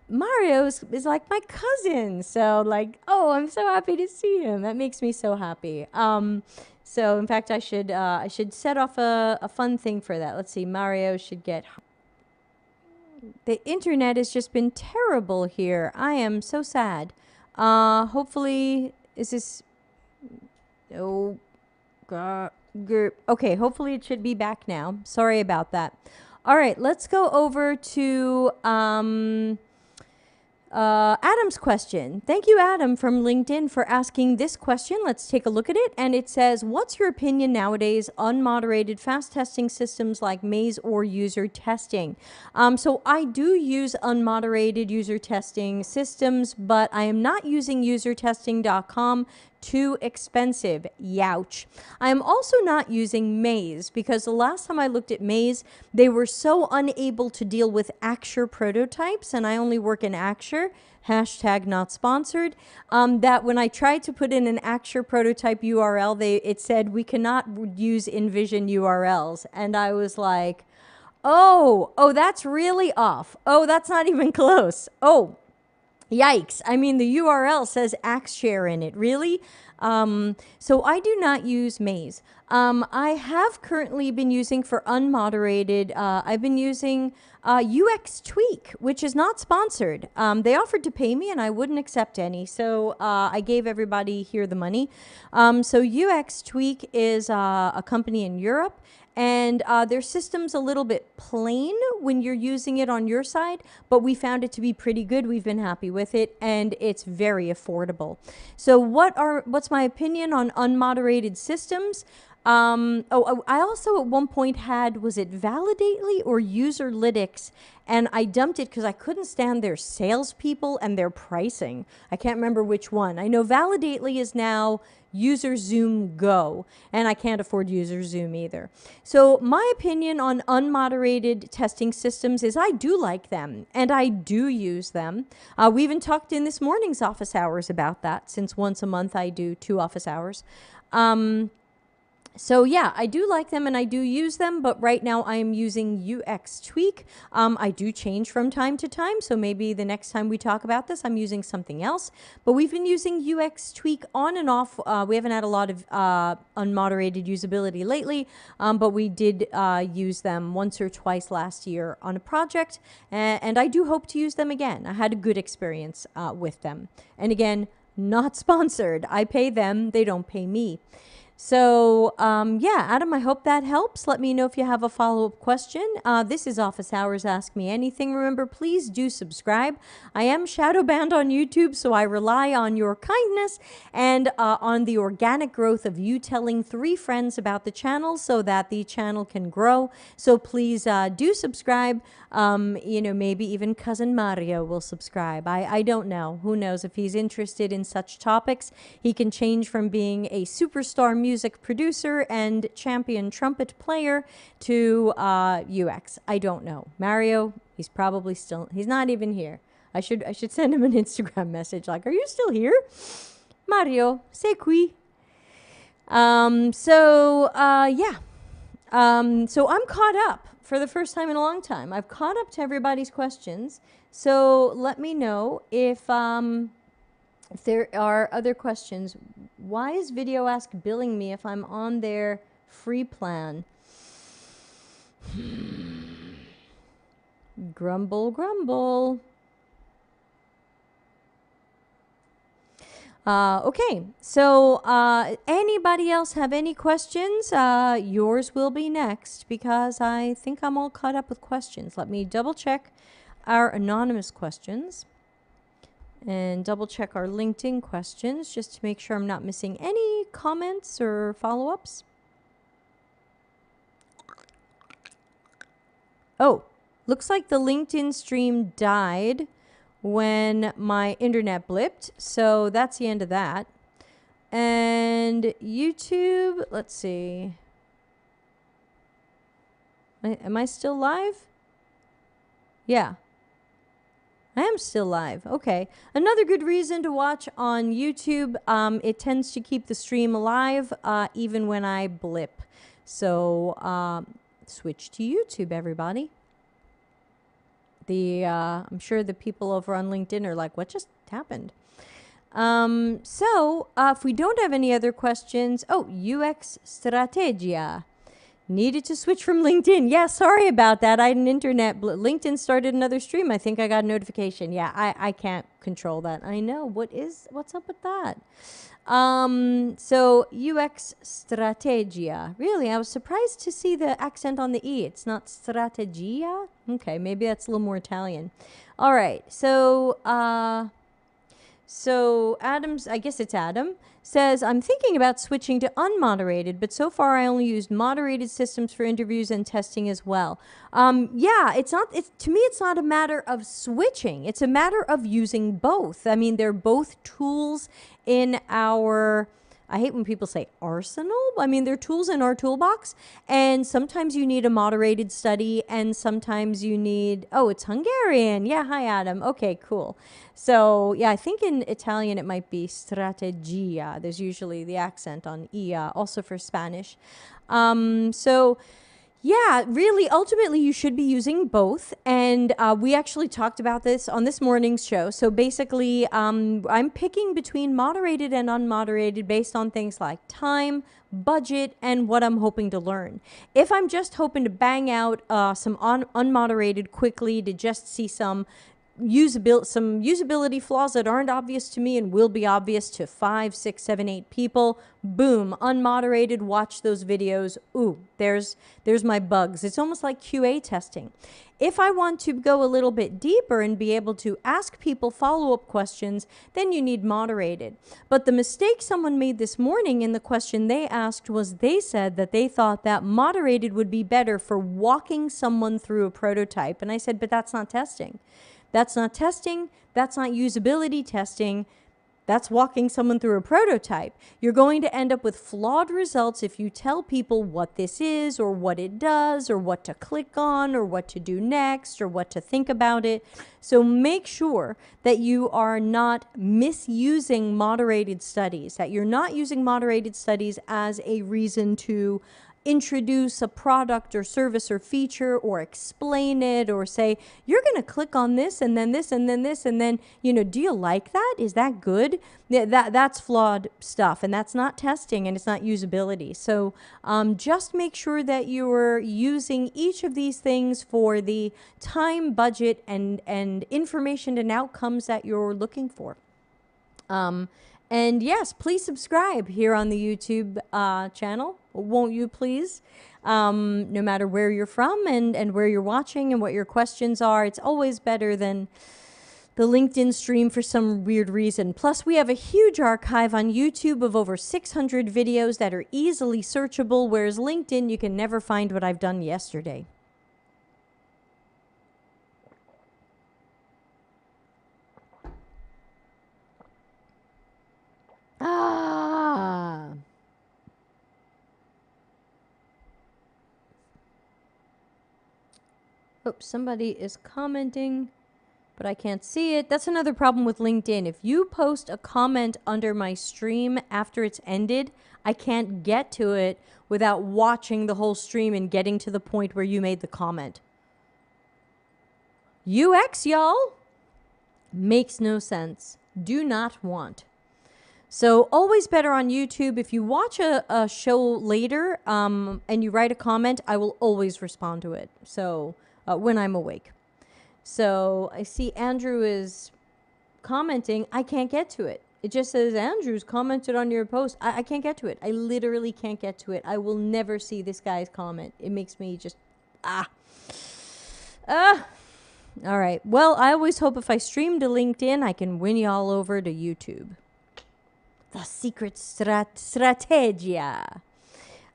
S1: Mario is like my cousin. So like, oh, I'm so happy to see him. That makes me so happy. So in fact, I should set off a fun thing for that. Let's see. Mario should get. The internet has just been terrible here. I am so sad. Hopefully, is this? Oh, okay. Hopefully, it should be back now. Sorry about that. All right, let's go over to Adam's question. Thank you, Adam, from LinkedIn for asking this question. Let's take a look at it. And it says, what's your opinion nowadays on unmoderated fast testing systems like Maze or user testing? So I do use unmoderated user testing systems, but I am not using usertesting.com. Too expensive. Youch. I am also not using Maze because the last time I looked at Maze, they were so unable to deal with Axure prototypes, and I only work in Axure, hashtag not sponsored, that when I tried to put in an Axure prototype URL, it said we cannot use InVision URLs. And I was like, oh, that's really off. Oh, that's not even close. Oh, yikes. I mean, the URL says Axure in it. Really? So I do not use Maze. I have currently been using for unmoderated, I've been using UX Tweak, which is not sponsored. They offered to pay me and I wouldn't accept any. So I gave everybody here the money. So UX Tweak is a company in Europe. And their system's a little bit plain when you're using it on your side, but we found it to be pretty good. We've been happy with it, and it's very affordable. So what's my opinion on unmoderated systems? I also at one point had, was it Validately or Userlytics? And I dumped it because I couldn't stand their salespeople and their pricing. I can't remember which one. I know Validately is now UserZoom Go, and I can't afford UserZoom either. So my opinion on unmoderated testing systems is I do like them, and I do use them. We even talked in this morning's office hours about that, since once a month I do 2 office hours. So yeah, I do like them and I do use them, but right now I am using UX Tweak. I do change from time to time, so maybe the next time we talk about this, I'm using something else. But we've been using UX Tweak on and off. We haven't had a lot of unmoderated usability lately, but we did use them once or twice last year on a project, and I do hope to use them again. I had a good experience with them. And again, not sponsored. I pay them, they don't pay me. So, yeah, Adam, I hope that helps. Let me know if you have a follow-up question. This is Office Hours Ask Me Anything. Remember, please do subscribe. I am shadow banned on YouTube, so I rely on your kindness and on the organic growth of you telling 3 friends about the channel so that the channel can grow. So please do subscribe. You know, maybe even Cousin Mario will subscribe. I don't know. Who knows? If he's interested in such topics, he can change from being a superstar music producer and champion trumpet player to UX. I don't know. Mario, he's probably still, he's not even here. I should send him an Instagram message like, are you still here? Mario, c'est qui? Yeah. So I'm caught up for the first time in a long time. I've caught up to everybody's questions. So let me know if there are other questions. Why is Video Ask billing me if I'm on their free plan? Grumble, grumble. Okay, so anybody else have any questions? Yours will be next because I think I'm all caught up with questions. Let me double check our anonymous questions and double check our LinkedIn questions just to make sure I'm not missing any comments or follow-ups. Oh, looks like the LinkedIn stream died when my internet blipped, so that's the end of that. And YouTube, let's see. Am I still live? Yeah. I am still live. Okay. Another good reason to watch on YouTube. It tends to keep the stream alive even when I blip. So switch to YouTube, everybody. I'm sure the people over on LinkedIn are like, what just happened? If we don't have any other questions, UX Strategia. Needed to switch from LinkedIn. Yeah, sorry about that. I had an internet. LinkedIn started another stream. I think I got a notification. Yeah, I can't control that. I know. What's up with that? So UX strategia. Really, I was surprised to see the accent on the E. It's not strategia? Okay, maybe that's a little more Italian. All right, so Adam's, I guess it's Adam, says, I'm thinking about switching to unmoderated, but so far I only used moderated systems for interviews and testing as well. Yeah, to me, it's not a matter of switching. It's a matter of using both. I mean, they're both tools in our, I hate when people say arsenal. I mean, they're tools in our toolbox. And sometimes you need a moderated study and sometimes you need, oh, it's Hungarian. Yeah, hi, Adam. Okay, cool. So, yeah, I think in Italian it might be strategia. There's usually the accent on ia, also for Spanish. Yeah, really, ultimately, you should be using both. And we actually talked about this on this morning's show. So basically, I'm picking between moderated and unmoderated based on things like time, budget, and what I'm hoping to learn. If I'm just hoping to bang out some unmoderated quickly to just see some usability flaws that aren't obvious to me and will be obvious to 5, 6, 7, 8 people. Boom, unmoderated, watch those videos. Ooh, there's my bugs. It's almost like QA testing. If I want to go a little bit deeper and be able to ask people follow-up questions, then you need moderated. But the mistake someone made this morning in the question they asked was they said that they thought that moderated would be better for walking someone through a prototype. And I said, but that's not testing. That's not testing. That's not usability testing. That's walking someone through a prototype. You're going to end up with flawed results if you tell people what this is or what it does or what to click on or what to do next or what to think about it. So make sure that you are not misusing moderated studies, that you're not using moderated studies as a reason to introduce a product or service or feature or explain it or say, you're going to click on this and then this and then this and then, do you like that? Is that good? That's flawed stuff and that's not testing and it's not usability. So just make sure that you're using each of these things for the time, budget, and information and outcomes that you're looking for. And yes, please subscribe here on the YouTube channel. Won't you please? No matter where you're from and where you're watching and what your questions are, it's always better than the LinkedIn stream for some weird reason. Plus, we have a huge archive on YouTube of over 600 videos that are easily searchable, whereas LinkedIn, you can never find what I've done yesterday. Oops, somebody is commenting, but I can't see it. That's another problem with LinkedIn. If you post a comment under my stream after it's ended, I can't get to it without watching the whole stream and getting to the point where you made the comment. UX, y'all, makes no sense. Do not want. So always better on YouTube. If you watch a show later and you write a comment, I will always respond to it. So when I'm awake. So I see Andrew is commenting. I can't get to it. It just says Andrew's commented on your post. I can't get to it. I literally can't get to it. I will never see this guy's comment. It makes me just, All right. Well, I always hope if I stream to LinkedIn, I can win y'all over to YouTube. The secret strategia.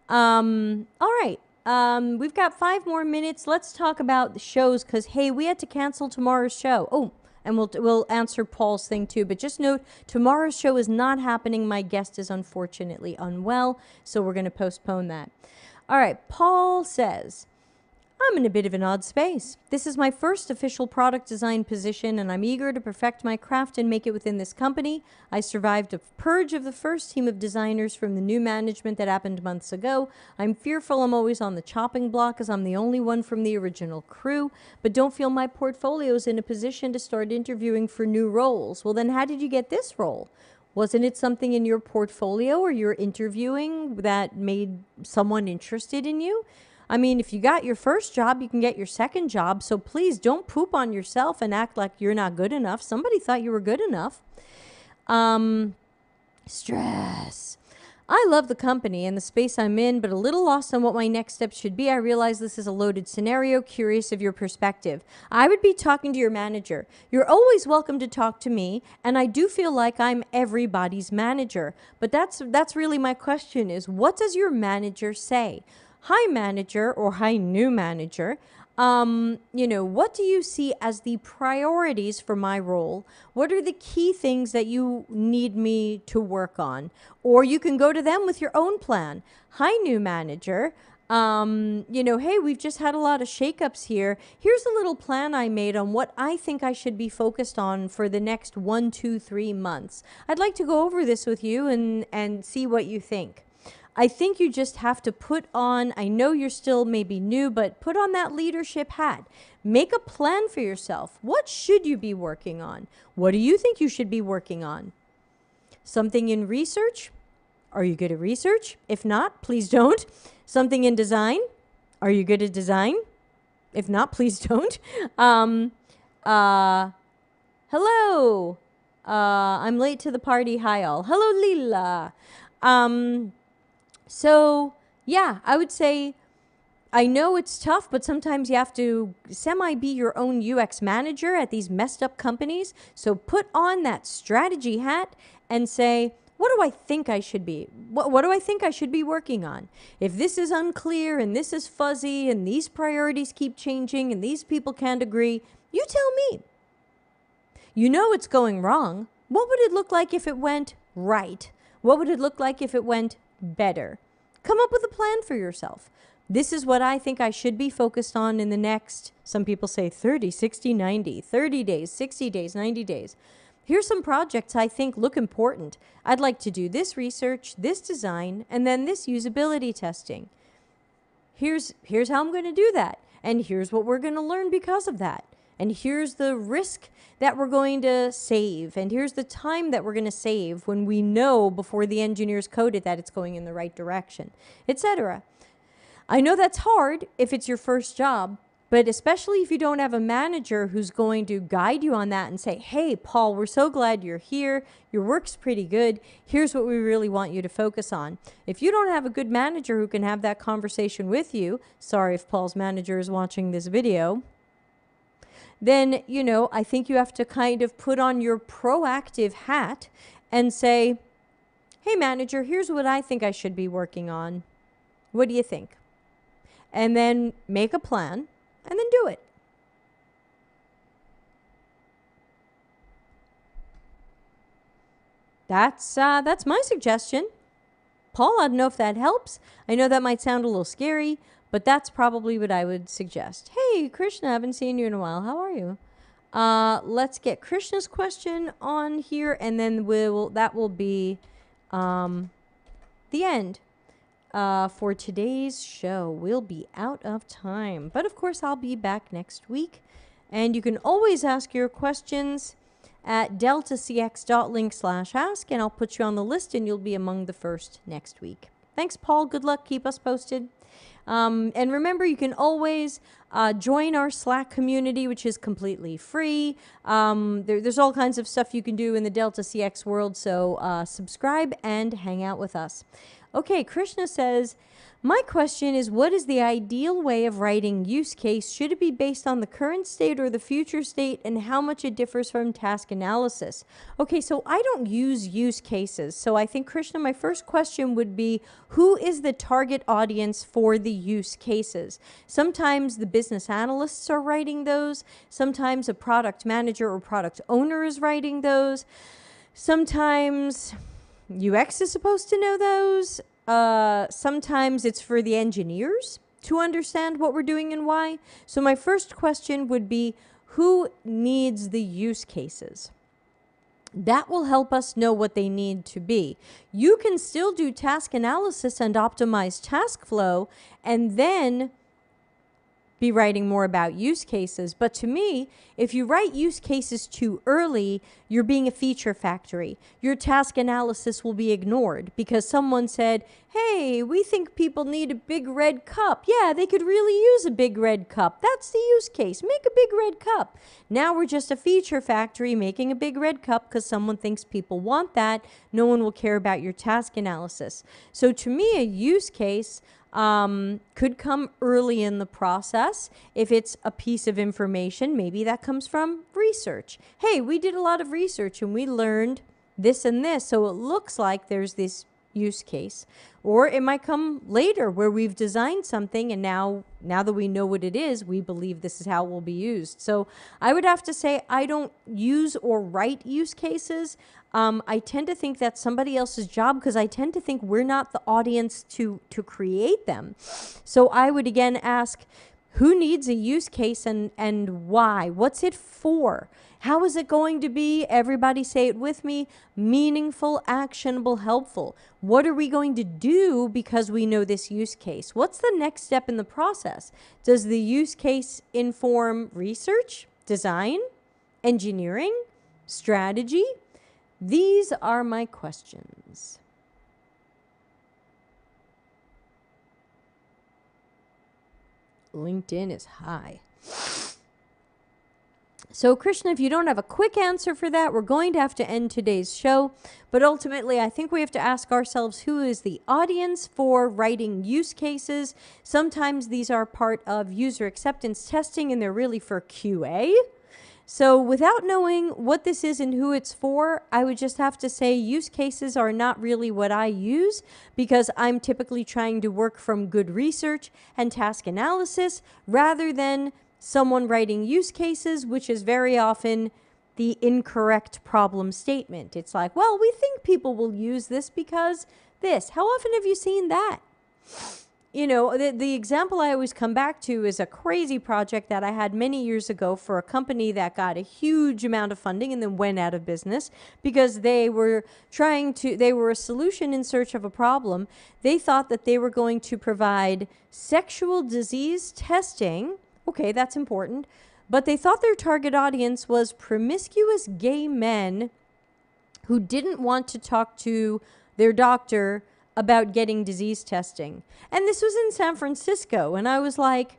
S1: All right. We've got 5 more minutes. Let's talk about the shows because, hey, we had to cancel tomorrow's show. Oh, and we'll answer Paul's thing too. But just note, tomorrow's show is not happening. My guest is unfortunately unwell, so we're going to postpone that. All right. Paul says, I'm in a bit of an odd space. This is my first official product design position, and I'm eager to perfect my craft and make it within this company. I survived a purge of the first team of designers from the new management that happened months ago. I'm fearful I'm always on the chopping block as I'm the only one from the original crew, but don't feel my portfolio's in a position to start interviewing for new roles. Well, then how did you get this role? Wasn't it something in your portfolio or your interviewing that made someone interested in you? I mean, if you got your first job, you can get your second job. So please don't poop on yourself and act like you're not good enough. Somebody thought you were good enough. Stress. I love the company and the space I'm in, but a little lost on what my next steps should be. I realize this is a loaded scenario, curious of your perspective. I would be talking to your manager. You're always welcome to talk to me, and I do feel like I'm everybody's manager. But that's really my question is, what does your manager say? Hi, manager, or hi, new manager. What do you see as the priorities for my role? What are the key things that you need me to work on? Or you can go to them with your own plan. Hi, new manager. Hey, we've just had a lot of shakeups here. Here's a little plan I made on what I think I should be focused on for the next 1, 2, 3 months. I'd like to go over this with you and see what you think. I think you just have to put on, I know you're still maybe new, but put on that leadership hat. Make a plan for yourself. What should you be working on? What do you think you should be working on? Something in research? Are you good at research? If not, please don't. Something in design? Are you good at design? If not, please don't. Hello. I'm late to the party. Hi all. Hello, Lila. So, yeah, I would say, I know it's tough, but sometimes you have to be your own UX manager at these messed up companies. So put on that strategy hat and say, what do I think I should be? What do I think I should be working on? If this is unclear and this is fuzzy and these priorities keep changing and these people can't agree, you tell me. You know it's going wrong. What would it look like if it went right? What would it look like if it went better? Come up with a plan for yourself. This is what I think I should be focused on in the next, some people say 30, 60, 90, 30 days, 60 days, 90 days. Here's some projects I think look important. I'd like to do this research, this design, and then this usability testing. Here's how I'm going to do that. And here's what we're going to learn because of that. And here's the risk that we're going to save. And here's the time that we're going to save when we know before the engineers code it that it's going in the right direction, etc. I know that's hard if it's your first job, but especially if you don't have a manager who's going to guide you on that and say, hey, Paul, we're so glad you're here. Your work's pretty good. Here's what we really want you to focus on. If you don't have a good manager who can have that conversation with you, sorry if Paul's manager is watching this video, then, I think you have to kind of put on your proactive hat and say, hey, manager, here's what I think I should be working on. What do you think? And then make a plan and then do it. That's my suggestion. Paul, I don't know if that helps. I know that might sound a little scary, but that's probably what I would suggest. Hey, Krishna, I haven't seen you in a while. How are you? Let's get Krishna's question on here, and then that will be the end for today's show. We'll be out of time. But, of course, I'll be back next week. And you can always ask your questions at deltacx.link/ask, and I'll put you on the list, and you'll be among the first next week. Thanks, Paul. Good luck. Keep us posted. And remember, you can always join our Slack community, which is completely free. There's all kinds of stuff you can do in the Delta CX world, so subscribe and hang out with us. Okay, Krishna says, my question is, what is the ideal way of writing use case? Should it be based on the current state or the future state, and how much it differs from task analysis? Okay, so I don't use use cases. So I think, Krishna, my first question would be, who is the target audience for the use cases? Sometimes the business analysts are writing those. Sometimes a product manager or product owner is writing those. Sometimes UX is supposed to know those. Sometimes it's for the engineers to understand what we're doing and why. So my first question would be, who needs the use cases? That will help us know what they need to be. You can still do task analysis and optimize task flow, and then be writing more about use cases. But to me, if you write use cases too early, you're being a feature factory. Your task analysis will be ignored because someone said, hey, we think people need a big red cup. Yeah, they could really use a big red cup. That's the use case. Make a big red cup. Now we're just a feature factory making a big red cup because someone thinks people want that. No one will care about your task analysis. So to me, a use case could come early in the process. If it's a piece of information, maybe that comes from research. Hey, we did a lot of research and we learned this and this, so it looks like there's this use case. Or it might come later where we've designed something and now that we know what it is, we believe this is how it will be used. So I would have to say I don't use or write use cases. I tend to think that's somebody else's job because I tend to think we're not the audience to create them. So I would again ask, who needs a use case and why? What's it for? How is it going to be, everybody say it with me, meaningful, actionable, helpful? What are we going to do because we know this use case? What's the next step in the process? Does the use case inform research, design, engineering, strategy? These are my questions. LinkedIn is high. So Krishna, if you don't have a quick answer for that, we're going to have to end today's show. But ultimately, I think we have to ask ourselves, who is the audience for writing use cases? Sometimes these are part of user acceptance testing and they're really for QA. So without knowing what this is and who it's for, I would just have to say use cases are not really what I use because I'm typically trying to work from good research and task analysis rather than someone writing use cases, which is very often the incorrect problem statement. It's like, well, we think people will use this because this. How often have you seen that? You know, the example I always come back to is a crazy project that I had many years ago for a company that got a huge amount of funding and then went out of business because they were a solution in search of a problem. They thought that they were going to provide sexual disease testing. Okay, that's important. But they thought their target audience was promiscuous gay men who didn't want to talk to their doctor about getting disease testing. And this was in San Francisco. And I was like,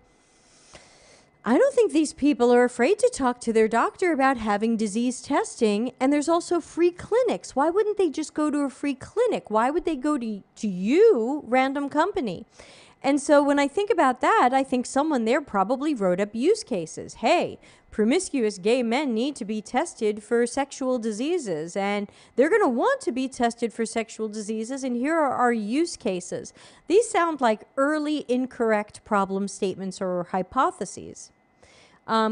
S1: I don't think these people are afraid to talk to their doctor about having disease testing. And there's also free clinics. Why wouldn't they just go to a free clinic? Why would they go to you, random company? And so when I think about that, I think someone there probably wrote up use cases. Hey, promiscuous gay men need to be tested for sexual diseases, and they're going to want to be tested for sexual diseases, and here are our use cases. These sound like early incorrect problem statements or hypotheses.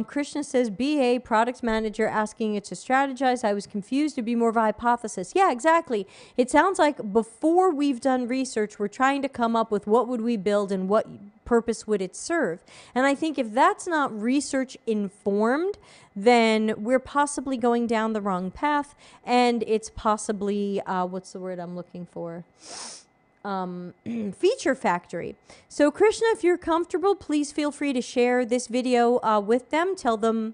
S1: Krishna says, BA, product manager, asking it to strategize. I was confused to be more of a hypothesis. Yeah, exactly. It sounds like before we've done research, we're trying to come up with what would we build and what purpose would it serve. And I think if that's not research informed, then we're possibly going down the wrong path. And it's possibly, what's the word I'm looking for? Feature factory. So Krishna, if you're comfortable, please feel free to share this video with them. Tell them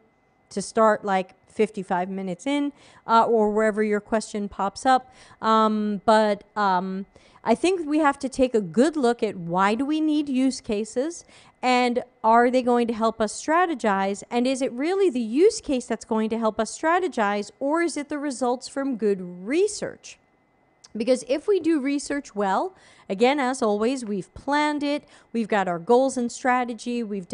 S1: to start like 55 minutes in or wherever your question pops up. But I think we have to take a good look at why do we need use cases and are they going to help us strategize? And is it really the use case that's going to help us strategize, or is it the results from good research? Because if we do research well, again, as always, we've planned it, we've got our goals and strategy, we've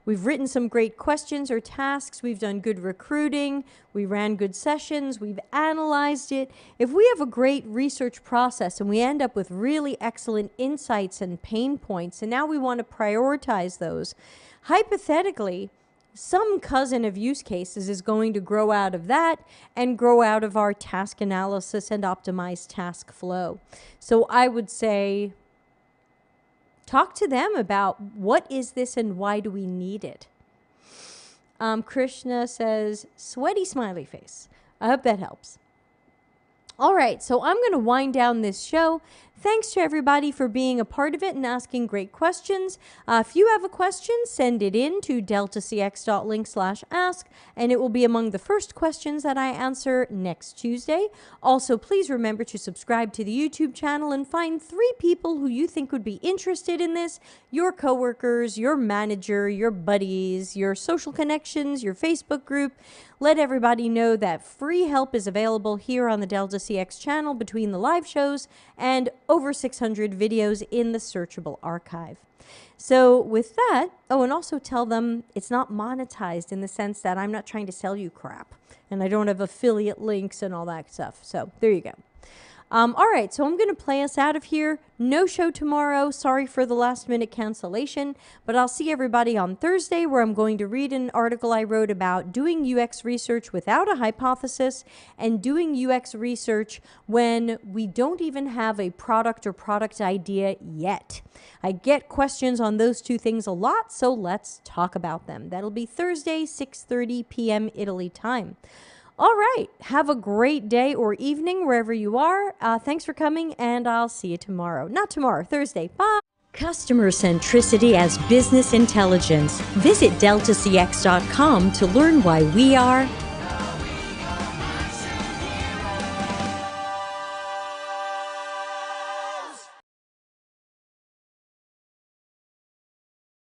S1: written some great questions or tasks, we've done good recruiting, we ran good sessions, we've analyzed it. If we have a great research process and we end up with really excellent insights and pain points, and now we want to prioritize those, hypothetically, some cousin of use cases is going to grow out of that and grow out of our task analysis and optimized task flow. So I would say, talk to them about what is this and why do we need it? Krishna says, sweaty smiley face. I hope that helps. All right, so I'm going to wind down this show. Thanks to everybody for being a part of it and asking great questions. If you have a question, send it in to deltacx.link/ask, and it will be among the first questions that I answer next Tuesday. Also, please remember to subscribe to the YouTube channel and find 3 people who you think would be interested in this: your coworkers, your manager, your buddies, your social connections, your Facebook group. Let everybody know that free help is available here on the Delta CX channel between the live shows and over 600 videos in the searchable archive. So with that, oh, and also tell them it's not monetized in the sense that I'm not trying to sell you crap and I don't have affiliate links and all that stuff. So there you go. All right, so I'm going to play us out of here. No show tomorrow. Sorry for the last minute cancellation, but I'll see everybody on Thursday, where I'm going to read an article I wrote about doing UX research without a hypothesis and doing UX research when we don't even have a product or product idea yet. I get questions on those 2 things a lot, so let's talk about them. That'll be Thursday, 6:30 p.m. Italy time. All right. Have a great day or evening wherever you are. Thanks for coming, and I'll see you tomorrow. Not tomorrow, Thursday. Bye. Customer centricity as business intelligence. Visit deltacx.com to learn why we are